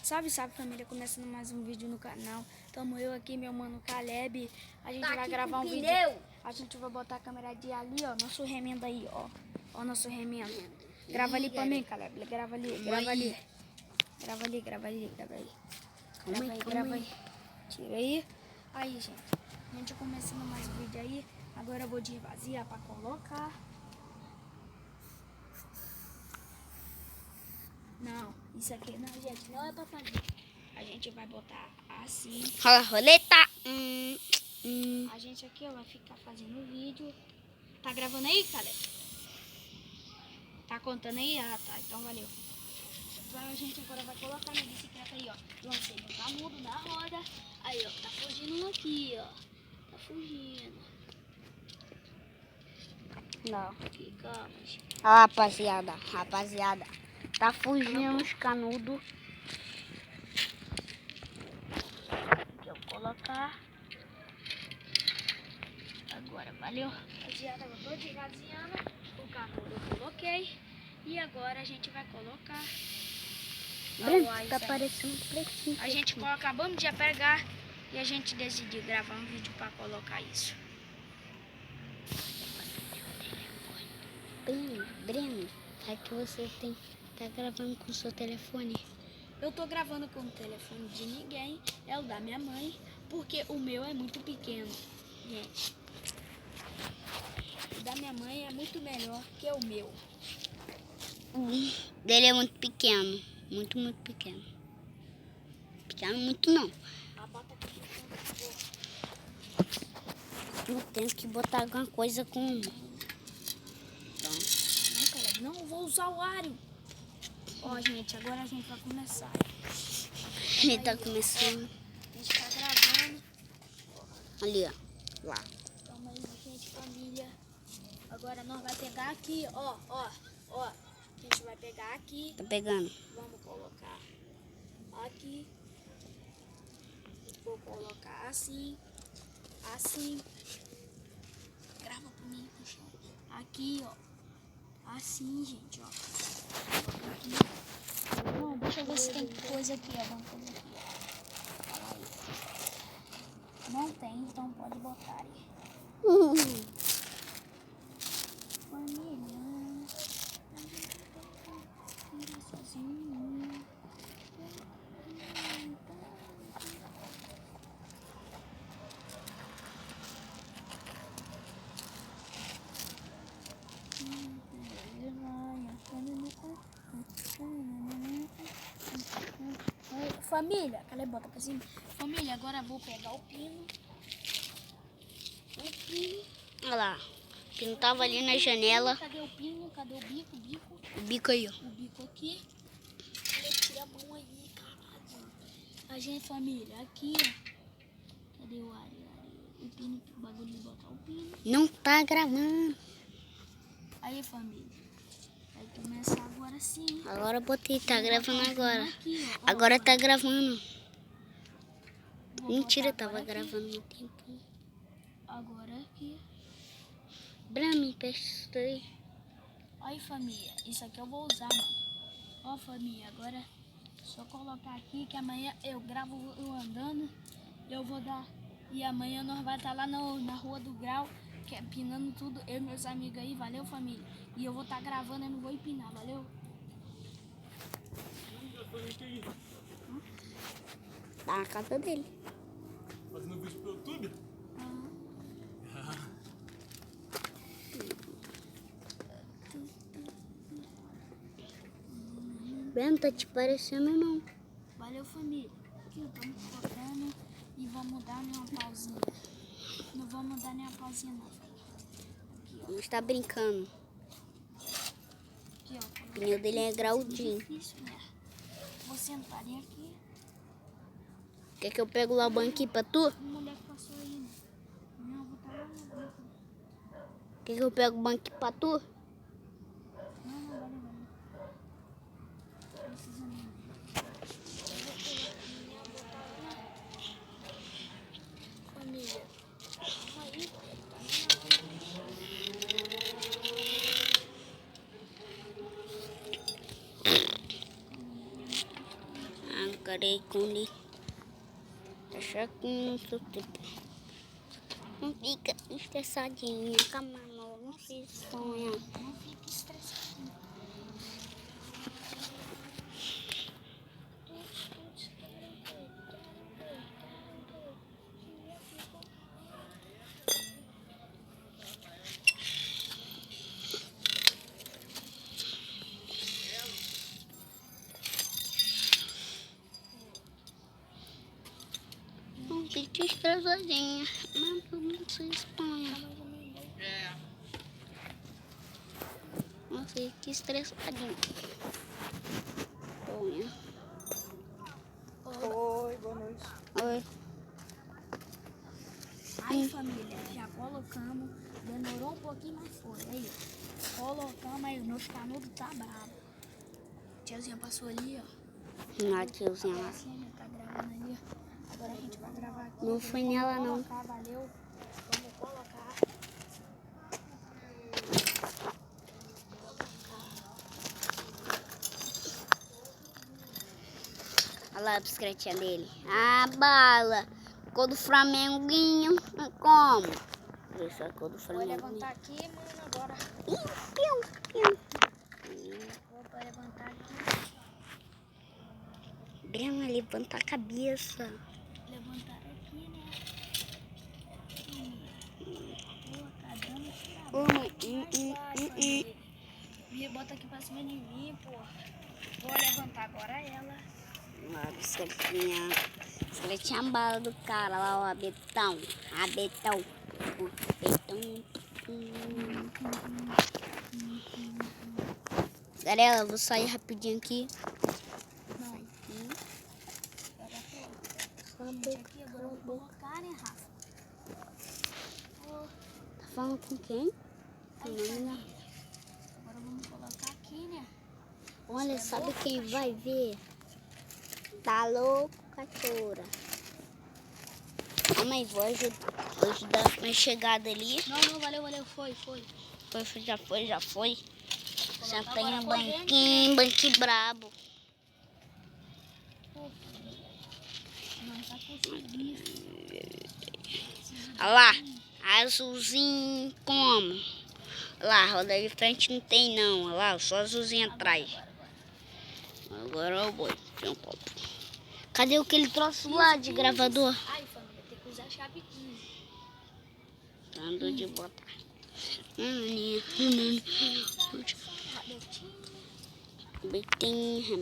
Salve, salve família, começando mais um vídeo no canal. Tamo eu aqui, meu mano Caleb. A gente vai gravar um vídeo. A gente vai botar a câmera de ali, ó. Nosso remendo aí, ó. Ó, nosso remendo. Grava ali pra mim, Caleb. Grava ali, grava ali. Grava ali, grava ali, grava aí. Grava aí, grava aí. Tira aí. Aí, gente. A gente começando mais um vídeo aí. Agora eu vou de vazia pra colocar. Não, isso aqui não, gente, não é pra fazer. A gente vai botar assim. Rola roleta. A gente aqui, ó, vai ficar fazendo vídeo. Tá gravando aí, Caleb? Tá contando aí? Ah, tá. Então valeu. Então a gente agora vai colocar na bicicleta aí, ó. Lancei no canudo da roda. Aí, ó, tá fugindo um aqui, ó. Tá fugindo. Não. Aqui, calma, gente. Ah, rapaziada. Tá fugindo os canudos. Aqui eu vou colocar. Agora, valeu. Rapaziada, eu tô desvaziando. O canudo eu coloquei. E agora a gente vai colocar. Tá parecendo pretinho. A gente acabamos de pegar e a gente decidiu gravar um vídeo pra colocar isso. Breno, é que você tá gravando com o seu telefone. Eu tô gravando com o telefone de ninguém, é o da minha mãe, porque o meu é muito pequeno, gente. O da minha mãe é muito melhor que o meu. Dele é muito pequeno. Muito pequeno. Pequeno muito não. Eu tenho que botar alguma coisa com... Não, cara, não vou usar o Ario. Ó, gente, agora a gente vai começar. Ele tá começando. A gente tá gravando. Ali, ó. Lá. Calma aí, gente, família. Agora nós vai pegar aqui, ó. A gente vai pegar aqui. Tá pegando. Vamos colocar aqui. Vou colocar assim. Assim. Grava pra mim, puxa. Aqui, ó. Assim, gente, ó. Aqui. Não, deixa eu ver se tem coisa aqui, ó. Vamos fazer aqui, ó. Não tem, então pode botar aí. Família. Sozinho. Família, Caleb, bota pra cima. Família, agora eu vou pegar o pino. O pino. Olha lá. O pino tava ali na janela. Cadê o pino? Cadê o bico? O bico aí, ó. O bico aqui. Caleb, tira a mão aí, caralho. A gente, família, aqui, ó. Cadê o Ari? O pino, o bagulho de botar o pino. Não tá gravando. Aí, família. Vai começar agora sim. Agora eu botei, tá gravando agora. Aqui, ó. Agora tá gravando. Vou Mentira, botar tava agora aqui. gravando no tempo. Agora aqui. Brami, pestei. Aí, família, isso aqui eu vou usar, mano. Ó, família, agora só colocar aqui que amanhã eu gravo eu andando. Eu vou dar. E amanhã nós vai estar lá na Rua do Grau, que é empinando tudo. Eu e meus amigos aí, valeu, família? E eu vou estar gravando, eu não vou empinar, valeu? Tá na casa dele. Fazendo vídeo pro YouTube? Breno, tá te parecendo não. Valeu, família. Aqui, estamos cortando e vamos dar uma pausinha. Não vamos dar nem uma pausinha, não, família. Aqui, ó. A gente tá brincando. Aqui, ó. O pneu dele é graudinho. Difícil, né? Vou sentar aqui. Quer que eu pego lá o banquinho pra tu? O moleque passou aí, né? Não, vou estar lá no banco. Quer que eu pego o banquinho pra tu? Não, valeu. Precisa não. Família. Aí, Parei com ele. Deixa aqui no seu tempo. Não fica estressadinha, calma, amor. Não se sonha. Não fique estressadinho. Não fica estressadinha, mas não se sonha. Não fica estressadinha. Sonha. Oi, boa noite. Oi. Aí, família, já colocamos. Demorou um pouquinho, mas foi. Aí, ó. Colocamos, aí o nosso canudo tá bravo. Tiazinha passou ali, ó. Não, tiozinha lá. Assim, a gente tá gravando ali, ó. Agora a gente vai gravar aqui. Não foi nela, não. Colocar, valeu. Vamos colocar. Olha lá a bicicletinha dele. A bala. Cor do Flamenguinho. Como? Isso é a cor do Vou Flamenguinho. levantar aqui, mano, agora. Piu, piu. Vou levantar aqui. Brena, levanta a cabeça. Levantar aqui, né? Pô, tá dando trabalho. Me bota aqui pra cima de mim, pô. Vou levantar agora ela. A bicicletinha. Bicicletinha bala do cara lá, ó. Betão. A betão. O betão. Galera, eu vou sair rapidinho aqui. Não. Gente, aqui agora eu vou colocar, né, Rafa? Tá falando com quem? Agora vamos colocar aqui, né? Olha, sabe quem vai ver? Tá louco, cachorra. Calma aí, vou ajudar minha chegada ali. Não, valeu, foi. Já foi. Já Colocar tem agora um corrente. banquinho brabo. Não tá conseguindo. Olha lá, azulzinho como? Olha lá, roda de frente não tem não. Olha lá, só azulzinho atrás. Agora eu vou. Tem um copo. Cadê aquele troço lá de gravador? Ai, família, tem que usar a chave 15. Ando de botar. Betinho,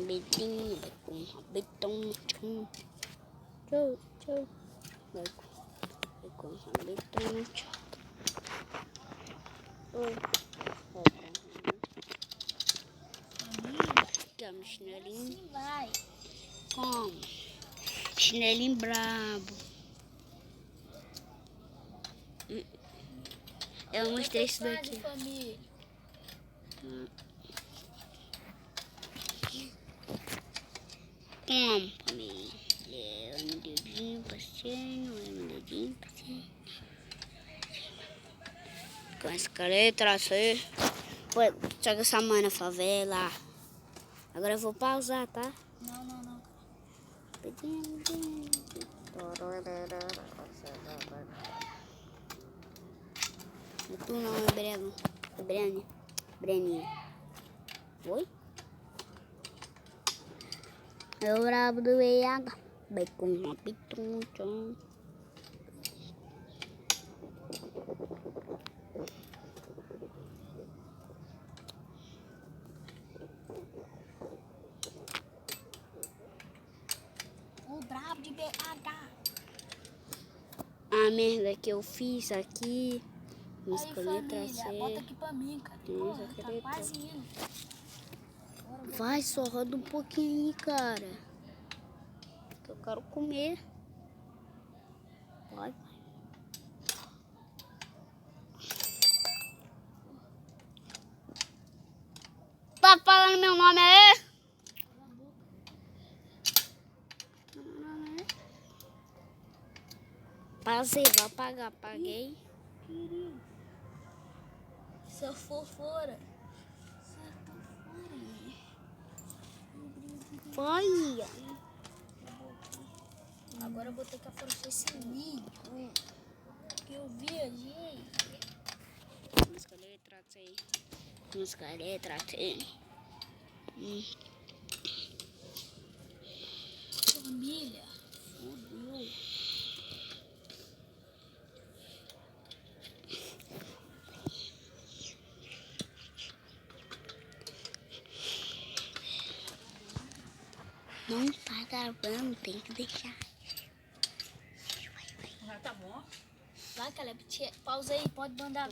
betão, tchum. Tchau. Betão, tchau. Aqui, ó, meu chinelinho. Assim vai. Como? Chinelinho brabo. Eu mostrei isso daqui. Família. Como, família? Olha meu dedinho, passeio. Com essa careta, aí. Joga essa mãe na favela. Agora eu vou pausar, tá? Não. Tu não é Breno. É Breninho. Oi? É o brabo do EH. Bacon, pitum. O brabo de BH. A merda que eu fiz aqui. Não Aí, escolhi família, trazer. bota aqui pra mim, cara. Porra, tá quase indo. Vai, só roda um pouquinho aí, cara. Que eu quero comer. Vai. Tá falando meu nome aí? Passei, vai pagar. Paguei. Se eu for fora. Vai. esse vídeo que eu viajei. Música letra T. Música letra T. Família, fudeu. Não tá gravando, tem que deixar. Vai, Caleb, pausa aí, pode mandar.